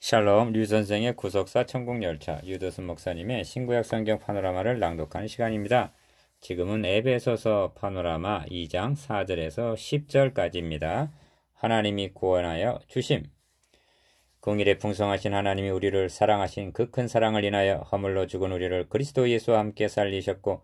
샬롬 류선생의 구속사 천국열차 유도순 목사님의 신구약 성경 파노라마를 낭독하는 시간입니다. 지금은 에베소서 파노라마 2장 4절에서 10절까지입니다. 하나님이 구원하여 주심. 공일에 풍성하신 하나님이 우리를 사랑하신 그 큰 사랑을 인하여 허물로 죽은 우리를 그리스도 예수와 함께 살리셨고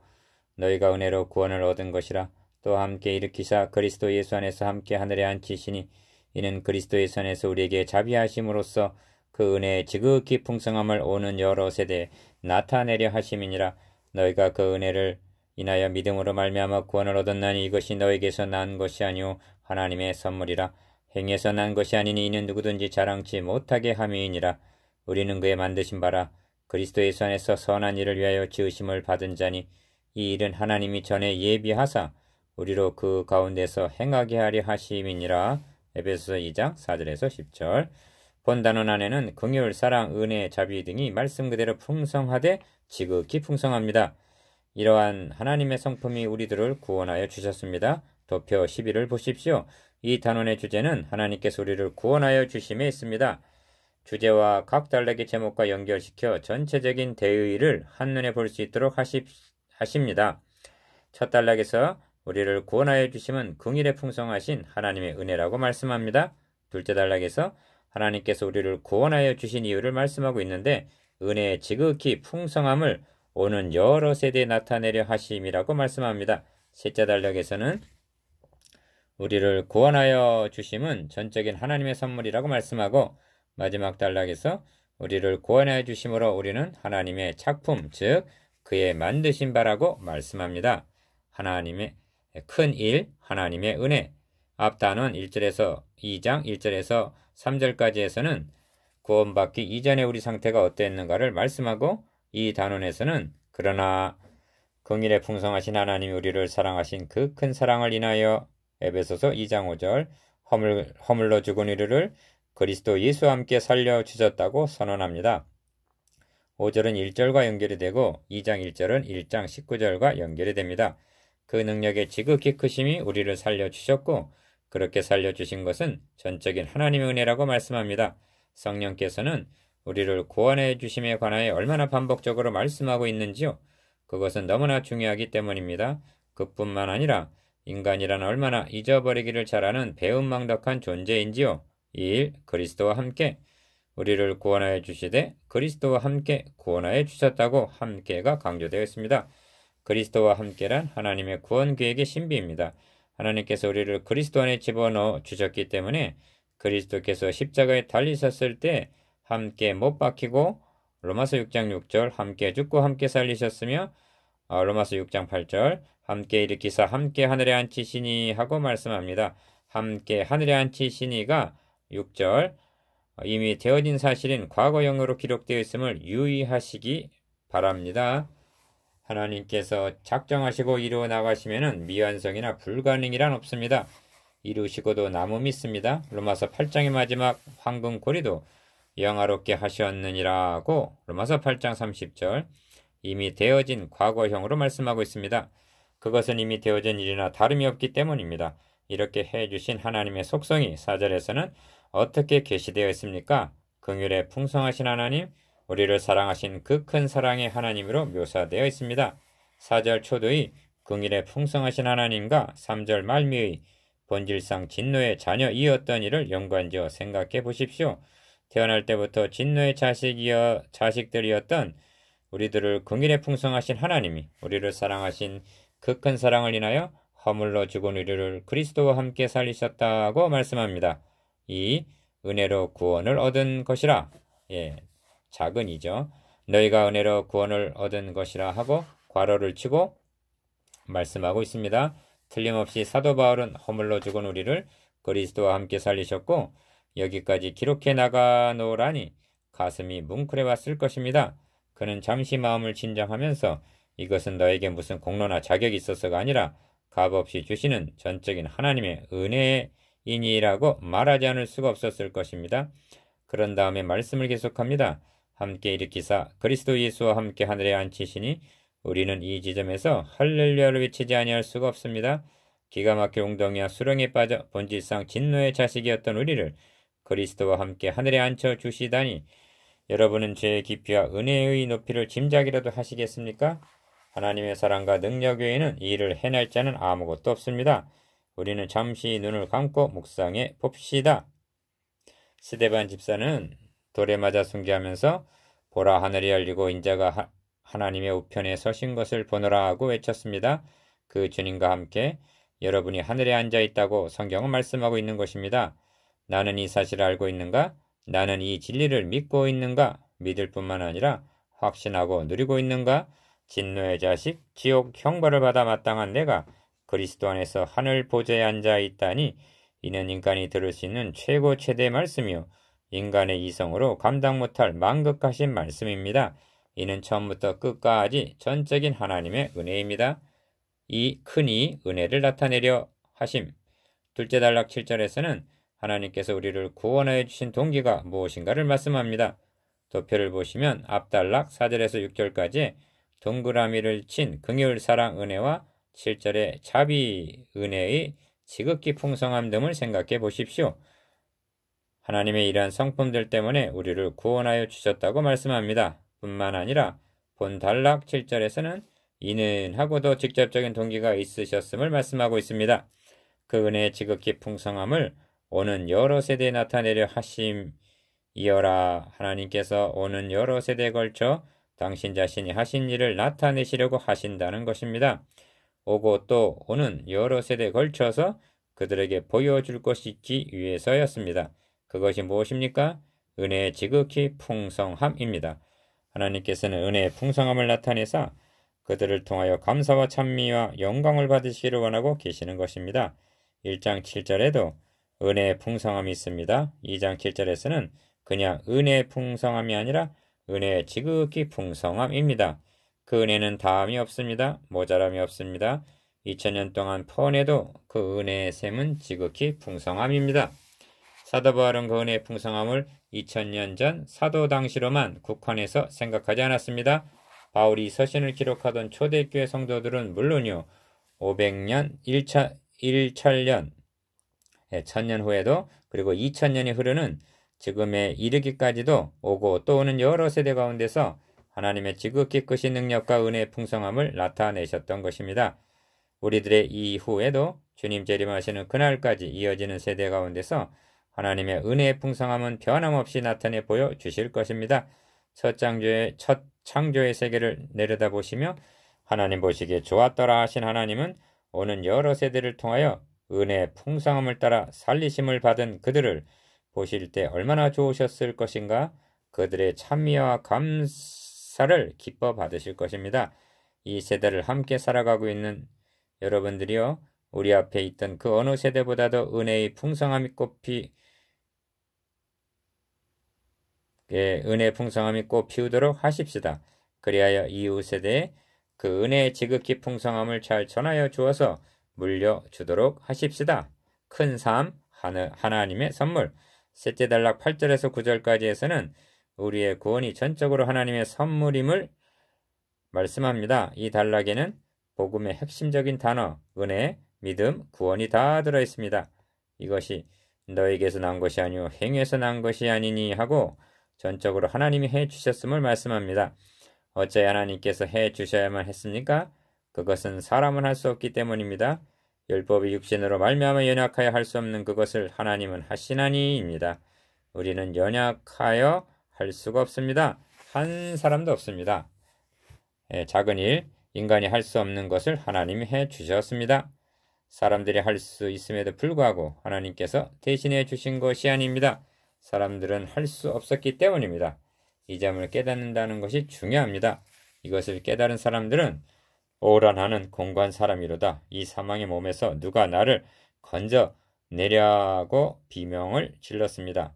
너희가 은혜로 구원을 얻은 것이라. 또 함께 일으키사 그리스도 예수 안에서 함께 하늘에 앉히시니 이는 그리스도 예수 안에서 우리에게 자비하심으로써 그 은혜의 지극히 풍성함을 오는 여러 세대에 나타내려 하심이니라. 너희가 그 은혜를 인하여 믿음으로 말미암아 구원을 얻었나니 이것이 너희에게서 난 것이 아니오 하나님의 선물이라. 행위에서 난 것이 아니니 이는 누구든지 자랑치 못하게 함이니라. 우리는 그의 만드신 바라 그리스도 예수 안에서 선한 일을 위하여 지으심을 받은 자니 이 일은 하나님이 전에 예비하사 우리로 그 가운데서 행하게 하려 하심이니라. 에베소서 2장 4절에서 10절. 본 단원 안에는 긍휼, 사랑, 은혜, 자비 등이 말씀 그대로 풍성하되 지극히 풍성합니다. 이러한 하나님의 성품이 우리들을 구원하여 주셨습니다. 도표 11을 보십시오. 이 단원의 주제는 하나님께서 우리를 구원하여 주심에 있습니다. 주제와 각 단락의 제목과 연결시켜 전체적인 대의를 한눈에 볼 수 있도록 하십니다. 첫 단락에서 우리를 구원하여 주심은 긍휼에 풍성하신 하나님의 은혜라고 말씀합니다. 둘째 단락에서 하나님께서 우리를 구원하여 주신 이유를 말씀하고 있는데 은혜의 지극히 풍성함을 오는 여러 세대에 나타내려 하심이라고 말씀합니다. 셋째 단락에서는 우리를 구원하여 주심은 전적인 하나님의 선물이라고 말씀하고 마지막 단락에서 우리를 구원하여 주심으로 우리는 하나님의 작품, 즉 그의 만드신 바라고 말씀합니다. 하나님의 큰 일, 하나님의 은혜. 앞 단원 1절에서 2장 1절에서 3절까지에서는 구원받기 이전의 우리 상태가 어땠는가를 말씀하고 이 단원에서는 그러나 긍휼에 풍성하신 하나님이 우리를 사랑하신 그 큰 사랑을 인하여 에베소서 2장 5절 허물로 죽은 우리를 그리스도 예수와 함께 살려주셨다고 선언합니다. 5절은 1절과 연결이 되고 2장 1절은 1장 19절과 연결이 됩니다. 그 능력의 지극히 크심이 우리를 살려주셨고 그렇게 살려주신 것은 전적인 하나님의 은혜라고 말씀합니다. 성령께서는 우리를 구원해 주심에 관하여 얼마나 반복적으로 말씀하고 있는지요. 그것은 너무나 중요하기 때문입니다. 그뿐만 아니라 인간이란 얼마나 잊어버리기를 잘하는 배은망덕한 존재인지요. 2일 그리스도와 함께 우리를 구원하여 주시되 그리스도와 함께 구원하여 주셨다고 함께가 강조되어 있습니다. 그리스도와 함께란 하나님의 구원 계획의 신비입니다. 하나님께서 우리를 그리스도 안에 집어넣어 주셨기 때문에 그리스도께서 십자가에 달리셨을 때 함께 못 박히고 로마서 6장 6절 함께 죽고 함께 살리셨으며 로마서 6장 8절 함께 일으키사 함께 하늘에 앉히시니 하고 말씀합니다. 함께 하늘에 앉히시니가 6절 이미 되어진 사실인 과거형으로 기록되어 있음을 유의하시기 바랍니다. 하나님께서 작정하시고 이루어 나가시면은 미완성이나 불가능이란 없습니다. 이루시고도 나무 믿습니다. 로마서 8장의 마지막 황금 고리도 영화롭게 하셨느니라고 로마서 8장 30절 이미 되어진 과거형으로 말씀하고 있습니다. 그것은 이미 되어진 일이나 다름이 없기 때문입니다. 이렇게 해주신 하나님의 속성이 4절에서는 어떻게 계시되어 있습니까? 긍휼에 풍성하신 하나님, 우리를 사랑하신 그 큰 사랑의 하나님으로 묘사되어 있습니다. 4절 초도의 긍휼에 풍성하신 하나님과 3절 말미의 본질상 진노의 자녀이었던 이를 연관지어 생각해 보십시오. 태어날 때부터 진노의 자식들이었던 우리들을 긍휼에 풍성하신 하나님이 우리를 사랑하신 그 큰 사랑을 인하여 허물로 죽은 우리를 그리스도와 함께 살리셨다고 말씀합니다. 이 은혜로 구원을 얻은 것이라. 작은 이죠. 너희가 은혜로 구원을 얻은 것이라 하고 괄호를 치고 말씀하고 있습니다. 틀림없이 사도 바울은 허물로 죽은 우리를 그리스도와 함께 살리셨고 여기까지 기록해 나가 놓으라니 가슴이 뭉클해 왔을 것입니다. 그는 잠시 마음을 진정하면서 이것은 너에게 무슨 공로나 자격이 있어서가 아니라 값없이 주시는 전적인 하나님의 은혜이니라고 말하지 않을 수가 없었을 것입니다. 그런 다음에 말씀을 계속합니다. 함께 일으키사 그리스도 예수와 함께 하늘에 앉히시니 우리는 이 지점에서 할렐루야를 외치지 아니할 수가 없습니다. 기가 막혀 웅덩이와 수렁에 빠져 본질상 진노의 자식이었던 우리를 그리스도와 함께 하늘에 앉혀 주시다니 여러분은 죄의 깊이와 은혜의 높이를 짐작이라도 하시겠습니까? 하나님의 사랑과 능력 외에는 이 일을 해낼 자는 아무것도 없습니다. 우리는 잠시 눈을 감고 묵상해 봅시다. 스데반 집사는 돌에 맞아 순교하면서 보라 하늘이 열리고 인자가 하나님의 우편에 서신 것을 보노라 하고 외쳤습니다. 그 주님과 함께 여러분이 하늘에 앉아 있다고 성경은 말씀하고 있는 것입니다. 나는 이 사실을 알고 있는가? 나는 이 진리를 믿고 있는가? 믿을 뿐만 아니라 확신하고 누리고 있는가? 진노의 자식, 지옥 형벌을 받아 마땅한 내가 그리스도 안에서 하늘 보좌에 앉아 있다니 이는 인간이 들을 수 있는 최고 최대의 말씀이요 인간의 이성으로 감당 못할 망극하신 말씀입니다. 이는 처음부터 끝까지 전적인 하나님의 은혜입니다. 이 큰이 은혜를 나타내려 하심. 둘째 단락 7절에서는 하나님께서 우리를 구원하여 주신 동기가 무엇인가를 말씀합니다. 도표를 보시면 앞단락 4절에서 6절까지 동그라미를 친 긍휼 사랑 은혜와 7절의 자비 은혜의 지극히 풍성함 등을 생각해 보십시오. 하나님의 이러한 성품들 때문에 우리를 구원하여 주셨다고 말씀합니다. 뿐만 아니라 본 단락 7절에서는 이는 하고도 직접적인 동기가 있으셨음을 말씀하고 있습니다. 그 은혜의 지극히 풍성함을 오는 여러 세대에 나타내려 하심이어라. 하나님께서 오는 여러 세대에 걸쳐 당신 자신이 하신 일을 나타내시려고 하신다는 것입니다. 오고 또 오는 여러 세대에 걸쳐서 그들에게 보여줄 것이기 위해서였습니다. 그것이 무엇입니까? 은혜의 지극히 풍성함입니다. 하나님께서는 은혜의 풍성함을 나타내사 그들을 통하여 감사와 찬미와 영광을 받으시기를 원하고 계시는 것입니다. 1장 7절에도 은혜의 풍성함이 있습니다. 2장 7절에서는 그냥 은혜의 풍성함이 아니라 은혜의 지극히 풍성함입니다. 그 은혜는 다함이 없습니다. 모자람이 없습니다. 2000년 동안 펀해도 그 은혜의 샘은 지극히 풍성함입니다. 사도 바울은 그 은혜의 풍성함을 2000년 전 사도 당시로만 국한해서 생각하지 않았습니다. 바울이 서신을 기록하던 초대교회 성도들은 물론이요 500년, 1천년, 1000년 후에도 그리고 2000년이 흐르는 지금에 이르기까지도 오고 또 오는 여러 세대 가운데서 하나님의 지극히 크신 능력과 은혜의 풍성함을 나타내셨던 것입니다. 우리들의 이후에도 주님 재림하시는 그날까지 이어지는 세대 가운데서 하나님의 은혜의 풍성함은 변함없이 나타내 보여주실 것입니다. 첫 창조의 세계를 내려다보시며 하나님 보시기에 좋았더라 하신 하나님은 오는 여러 세대를 통하여 은혜의 풍성함을 따라 살리심을 받은 그들을 보실 때 얼마나 좋으셨을 것인가? 그들의 찬미와 감사를 기뻐 받으실 것입니다. 이 세대를 함께 살아가고 있는 여러분들이요, 우리 앞에 있던 그 어느 세대보다도 은혜의 풍성함이 꽃 피우도록 하십시다. 그리하여 이후 세대에 그 은혜의 지극히 풍성함을 잘 전하여 주어서 물려주도록 하십시다. 큰 삶, 하나님의 선물. 셋째 단락 8절에서 9절까지에서는 우리의 구원이 전적으로 하나님의 선물임을 말씀합니다. 이 단락에는 복음의 핵심적인 단어, 은혜, 믿음, 구원이 다 들어있습니다. 이것이 너에게서 난 것이 아니오 행위에서 난 것이 아니니 하고 전적으로 하나님이 해주셨음을 말씀합니다. 어찌 하나님께서 해주셔야만 했습니까? 그것은 사람은 할 수 없기 때문입니다. 율법이 육신으로 말미암아 연약하여 할 수 없는 그것을 하나님은 하시나니입니다. 우리는 연약하여 할 수가 없습니다. 한 사람도 없습니다. 작은 일, 인간이 할 수 없는 것을 하나님이 해주셨습니다. 사람들이 할 수 있음에도 불구하고 하나님께서 대신해 주신 것이 아닙니다. 사람들은 할 수 없었기 때문입니다. 이 점을 깨닫는다는 것이 중요합니다. 이것을 깨달은 사람들은 오란하는 공고한 사람이로다. 이 사망의 몸에서 누가 나를 건져내려고 비명을 질렀습니다.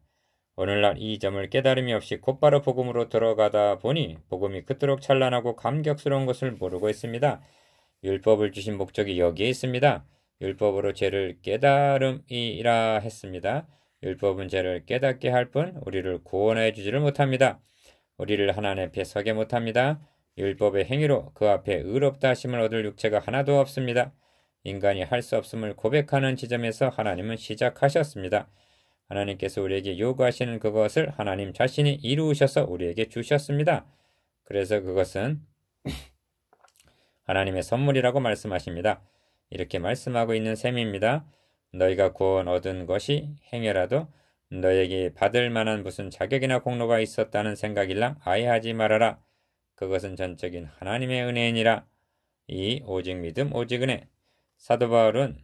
오늘날 이 점을 깨달음이 없이 곧바로 복음으로 들어가다 보니 복음이 그토록 찬란하고 감격스러운 것을 모르고 있습니다. 율법을 주신 목적이 여기에 있습니다. 율법으로 죄를 깨달음이라 했습니다. 율법은 죄를 깨닫게 할 뿐 우리를 구원해 주지를 못합니다. 우리를 하나님 앞에 서게 못합니다. 율법의 행위로 그 앞에 의롭다 하심을 얻을 육체가 하나도 없습니다. 인간이 할 수 없음을 고백하는 지점에서 하나님은 시작하셨습니다. 하나님께서 우리에게 요구하시는 그것을 하나님 자신이 이루셔서 우리에게 주셨습니다. 그래서 그것은 하나님의 선물이라고 말씀하십니다. 이렇게 말씀하고 있는 셈입니다. 너희가 구원 얻은 것이 행여라도 너에게 받을 만한 무슨 자격이나 공로가 있었다는 생각일랑 아예 하지 말아라. 그것은 전적인 하나님의 은혜이니라. 이 오직 믿음 오직 은혜. 사도 바울은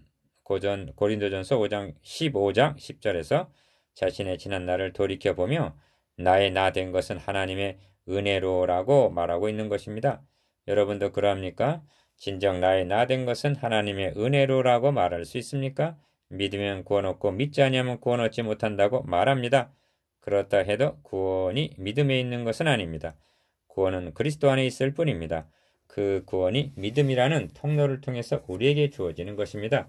고린도전서 15장 10절에서 자신의 지난 날을 돌이켜보며 나의 나 된 것은 하나님의 은혜로라고 말하고 있는 것입니다. 여러분도 그러합니까? 진정 나의 나 된 것은 하나님의 은혜로라고 말할 수 있습니까? 믿으면 구원 얻고 믿지 아니하면 구원 얻지 못한다고 말합니다. 그렇다 해도 구원이 믿음에 있는 것은 아닙니다. 구원은 그리스도 안에 있을 뿐입니다. 그 구원이 믿음이라는 통로를 통해서 우리에게 주어지는 것입니다.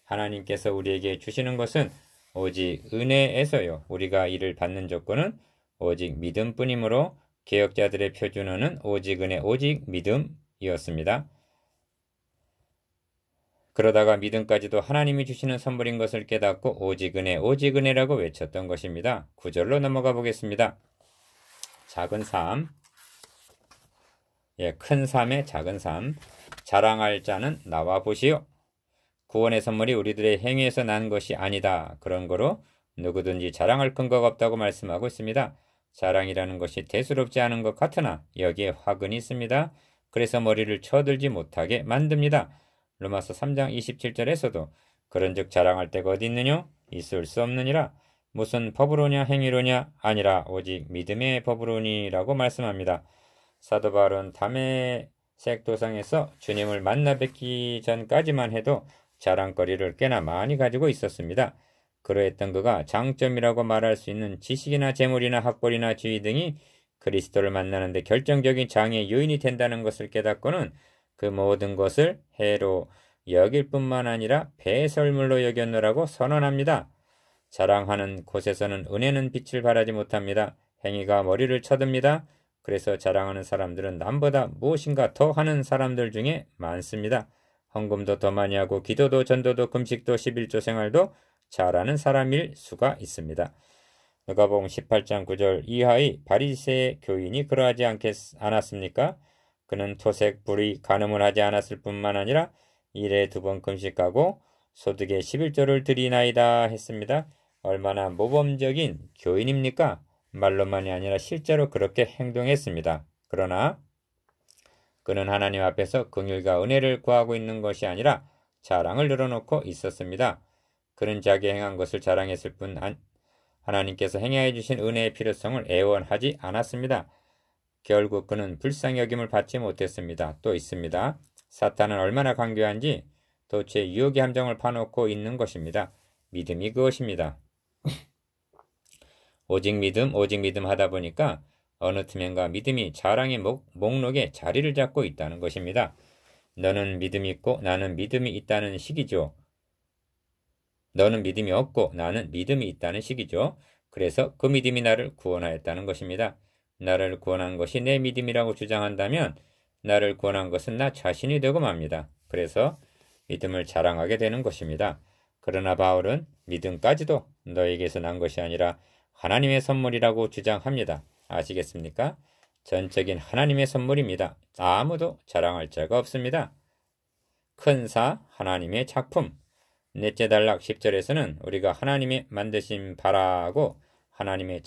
하나님께서 우리에게 주시는 것은 오직 은혜에서요. 우리가 이를 받는 조건은 오직 믿음뿐이므로 개혁자들의 표준어는 오직 은혜, 오직 믿음이었습니다. 그러다가 믿음까지도 하나님이 주시는 선물인 것을 깨닫고 오직 은혜라고 외쳤던 것입니다. 9절로 넘어가 보겠습니다. 작은 삶, 큰 삶의 작은 삶. 자랑할 자는 나와 보시오. 구원의 선물이 우리들의 행위에서 난 것이 아니다. 그런 거로 누구든지 자랑할 근거가 없다고 말씀하고 있습니다. 자랑이라는 것이 대수롭지 않은 것 같으나 여기에 화근이 있습니다. 그래서 머리를 쳐들지 못하게 만듭니다. 로마서 3장 27절에서도 그런즉 자랑할 데가 어디 있느냐? 있을 수 없느니라. 무슨 법으로냐 행위로냐? 아니라 오직 믿음의 법으로니라고 말씀합니다. 사도 바울은 다메섹 도상에서 주님을 만나 뵙기 전까지만 해도 자랑거리를 꽤나 많이 가지고 있었습니다. 그러했던 그가 장점이라고 말할 수 있는 지식이나 재물이나 학벌이나 지위 등이 그리스도를 만나는데 결정적인 장애 요인이 된다는 것을 깨닫고는 그 모든 것을 해로 여길 뿐만 아니라 배설물로 여겼노라고 선언합니다. 자랑하는 곳에서는 은혜는 빛을 발하지 못합니다. 행위가 머리를 쳐듭니다. 그래서 자랑하는 사람들은 남보다 무엇인가 더 하는 사람들 중에 많습니다. 헌금도 더 많이 하고 기도도 전도도 금식도 11조 생활도 잘하는 사람일 수가 있습니다. 누가복음 18장 9절 이하의 바리새 교인이 그러하지 않았습니까? 그는 토색, 불의, 간음을 하지 않았을 뿐만 아니라 일에 2번 금식하고 소득의 11조를 드리나이다 했습니다. 얼마나 모범적인 교인입니까? 말로만이 아니라 실제로 그렇게 행동했습니다. 그러나 그는 하나님 앞에서 긍휼과 은혜를 구하고 있는 것이 아니라 자랑을 늘어놓고 있었습니다. 그는 자기 행한 것을 자랑했을 뿐 하나님께서 행하여 주신 은혜의 필요성을 애원하지 않았습니다. 결국 그는 불쌍히 여김을 받지 못했습니다. 또 있습니다. 사탄은 얼마나 강교한지 도체 유혹의 함정을 파놓고 있는 것입니다. 믿음이 그것입니다. 오직 믿음 하다 보니까 어느 틈엔가 믿음이 자랑의 목록에 자리를 잡고 있다는 것입니다. 너는 믿음이 있고 나는 믿음이 있다는 식이죠. 너는 믿음이 없고 나는 믿음이 있다는 식이죠. 그래서 그 믿음이 나를 구원하였다는 것입니다. 나를 구원한 것이 내 믿음이라고 주장한다면 나를 구원한 것은 나 자신이 되고 맙니다. 그래서 믿음을 자랑하게 되는 것입니다. 그러나 바울은 믿음까지도 너에게서 난 것이 아니라 하나님의 선물이라고 주장합니다. 아시겠습니까? 전적인 하나님의 선물입니다. 아무도 자랑할 자가 없습니다. 큰 사 하나님의 작품. 넷째 단락 10절에서는 우리가 하나님의 만드신 바라고 하나님의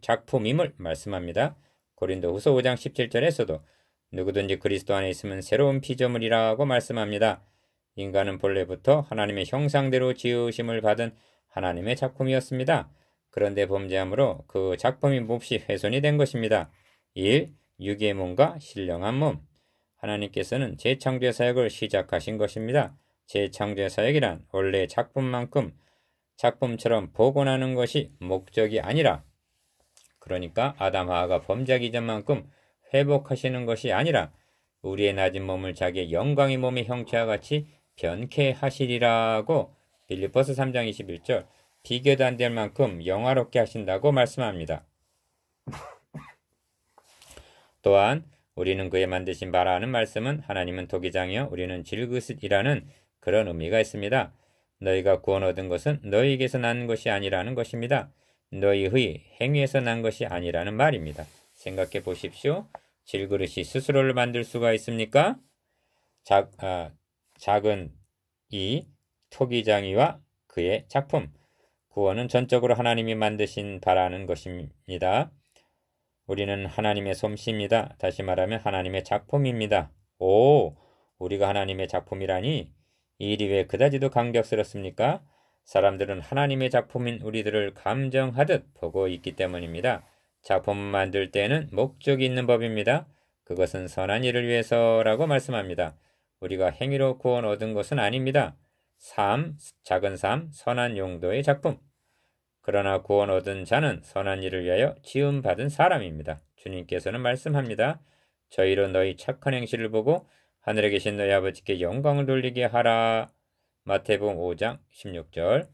작품임을 말씀합니다. 고린도 후서 5장 17절에서도 누구든지 그리스도 안에 있으면 새로운 피조물이라고 말씀합니다. 인간은 본래부터 하나님의 형상대로 지으심을 받은 하나님의 작품이었습니다. 그런데 범죄함으로 그 작품이 몹시 훼손이 된 것입니다. 1. 육의 몸과 신령한 몸. 하나님께서는 재창조의 사역을 시작하신 것입니다. 재창조의 사역이란 원래 작품처럼 복원하는 것이 목적이 아니라, 그러니까 아담 하와가 범죄하기 전만큼 회복하시는 것이 아니라 우리의 낮은 몸을 자기의 영광의 몸의 형체와 같이 변케 하시리라고 빌립보서 3장 21절 비교도 안 될 만큼 영화롭게 하신다고 말씀합니다. 또한 우리는 그의 만드신 바라는 말씀은 하나님은 토기장이요 우리는 질그릇이라는 그런 의미가 있습니다. 너희가 구원 얻은 것은 너희에게서 난 것이 아니라는 것입니다. 너희의 행위에서 난 것이 아니라는 말입니다. 생각해 보십시오. 질그릇이 스스로를 만들 수가 있습니까? 작은 이 토기장이와 그의 작품. 구원은 전적으로 하나님이 만드신 바라는 것입니다. 우리는 하나님의 솜씨입니다. 다시 말하면 하나님의 작품입니다. 오, 우리가 하나님의 작품이라니 이 일이 왜 그다지도 감격스럽습니까? 사람들은 하나님의 작품인 우리들을 감정하듯 보고 있기 때문입니다. 작품을 만들 때는 목적이 있는 법입니다. 그것은 선한 일을 위해서라고 말씀합니다. 우리가 행위로 구원 얻은 것은 아닙니다. 작은 삶, 선한 용도의 작품. 그러나 구원 얻은 자는 선한 일을 위하여 지음받은 사람입니다. 주님께서는 말씀합니다. 저희로 너희 착한 행실을 보고 하늘에 계신 너희 아버지께 영광을 돌리게 하라. 마태복음 5장 16절.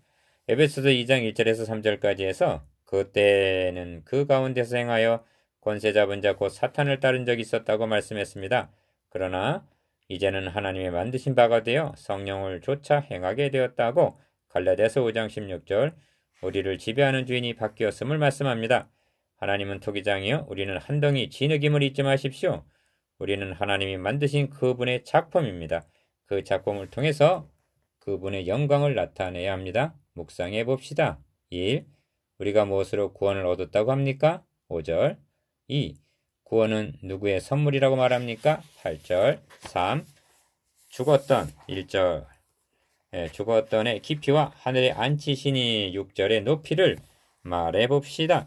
에베소서 2장 1절에서 3절까지 해서 그때는 그 가운데서 행하여 권세 잡은 자 곧 사탄을 따른 적이 있었다고 말씀했습니다. 그러나 이제는 하나님의 만드신 바가 되어 성령을 쫓아 행하게 되었다고 갈라디아서 5장 16절 우리를 지배하는 주인이 바뀌었음을 말씀합니다. 하나님은 토기장이요 우리는 한 덩이 진흙임을 잊지 마십시오. 우리는 하나님이 만드신 그분의 작품입니다. 그 작품을 통해서 그분의 영광을 나타내야 합니다. 묵상해 봅시다. 1. 우리가 무엇으로 구원을 얻었다고 합니까? 5절. 2. 구원은 누구의 선물이라고 말합니까? 8절. 3. 죽었던 1절. 죽었던의 깊이와 하늘에 앉히시니 6절의 높이를 말해 봅시다.